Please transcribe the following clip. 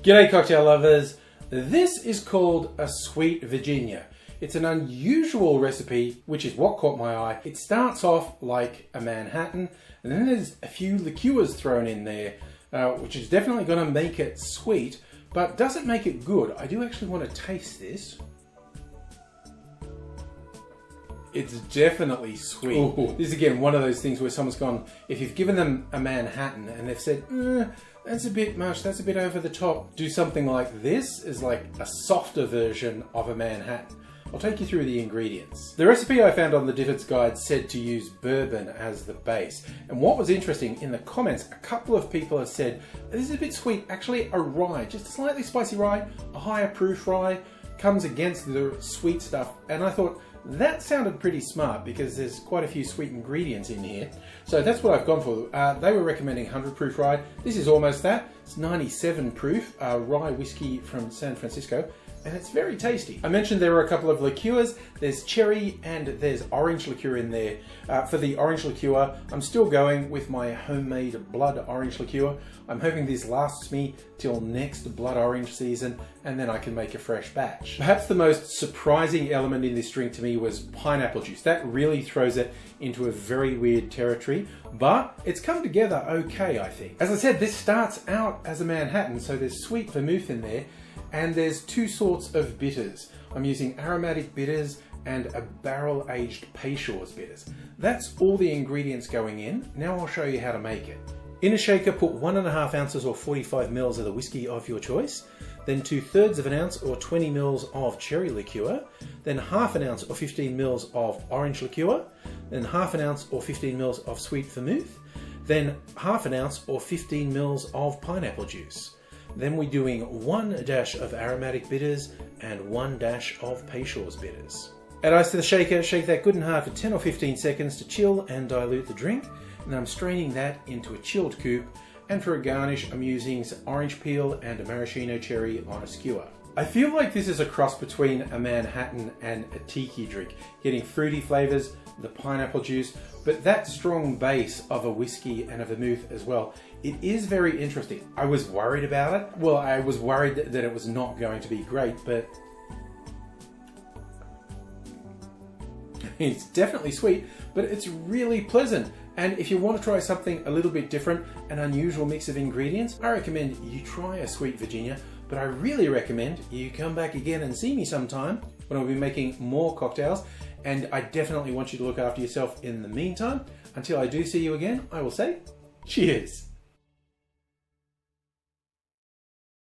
G'day cocktail lovers. This is called a sweet Virginia. It's an unusual recipe, which is what caught my eye. It starts off like a Manhattan, and then there's a few liqueurs thrown in there, which is definitely going to make it sweet, but does it make it good? I do actually want to taste this. It's definitely sweet. Ooh. This is again one of those things where someone's gone, if you've given them a Manhattan and they've said, that's a bit much, that's a bit over the top, do something like this is like a softer version of a Manhattan. I'll take you through the ingredients. The recipe I found on the Difford's Guide said to use bourbon as the base. And what was interesting, in the comments, a couple of people have said, this is a bit sweet, actually a rye, just a slightly spicy rye, a higher proof rye, comes against the sweet stuff. And I thought, that sounded pretty smart because there's quite a few sweet ingredients in here. So that's what I've gone for. They were recommending 100 proof rye. This is almost that. It's 97 proof rye whiskey from San Francisco. And it's very tasty. I mentioned there were a couple of liqueurs. There's cherry and there's orange liqueur in there. For the orange liqueur, I'm still going with my homemade blood orange liqueur. I'm hoping this lasts me till next blood orange season, and then I can make a fresh batch. Perhaps the most surprising element in this drink to me was pineapple juice. That really throws it into a very weird territory, but it's come together okay, I think. As I said, this starts out as a Manhattan, so there's sweet vermouth in there, and there's two sorts of bitters. I'm using aromatic bitters and a barrel-aged Peychaud bitters. That's all the ingredients going in. Now I'll show you how to make it. In a shaker, put 1.5 ounces or 45 mils of the whiskey of your choice, then 2/3 of an ounce or 20 mils of cherry liqueur, then 1/2 ounce or 15 mils of orange liqueur, then 1/2 ounce or 15 mils of sweet vermouth, then 1/2 ounce or 15 mils of pineapple juice. Then we're doing 1 dash of aromatic bitters and 1 dash of Peychaud bitters. Add ice to the shaker, shake that good and hard for 10 or 15 seconds to chill and dilute the drink. And then I'm straining that into a chilled coupe. And for a garnish, I'm using some orange peel and a maraschino cherry on a skewer. I feel like this is a cross between a Manhattan and a tiki drink, getting fruity flavors, the pineapple juice, but that strong base of a whiskey and a vermouth as well. It is very interesting. I was worried about it. Well, I was worried that it was not going to be great, but it's definitely sweet, but it's really pleasant. And if you want to try something a little bit different, an unusual mix of ingredients, I recommend you try a sweet Virginia, but I really recommend you come back again and see me sometime when I'll be making more cocktails. And I definitely want you to look after yourself in the meantime. Until I do see you again, I will say cheers.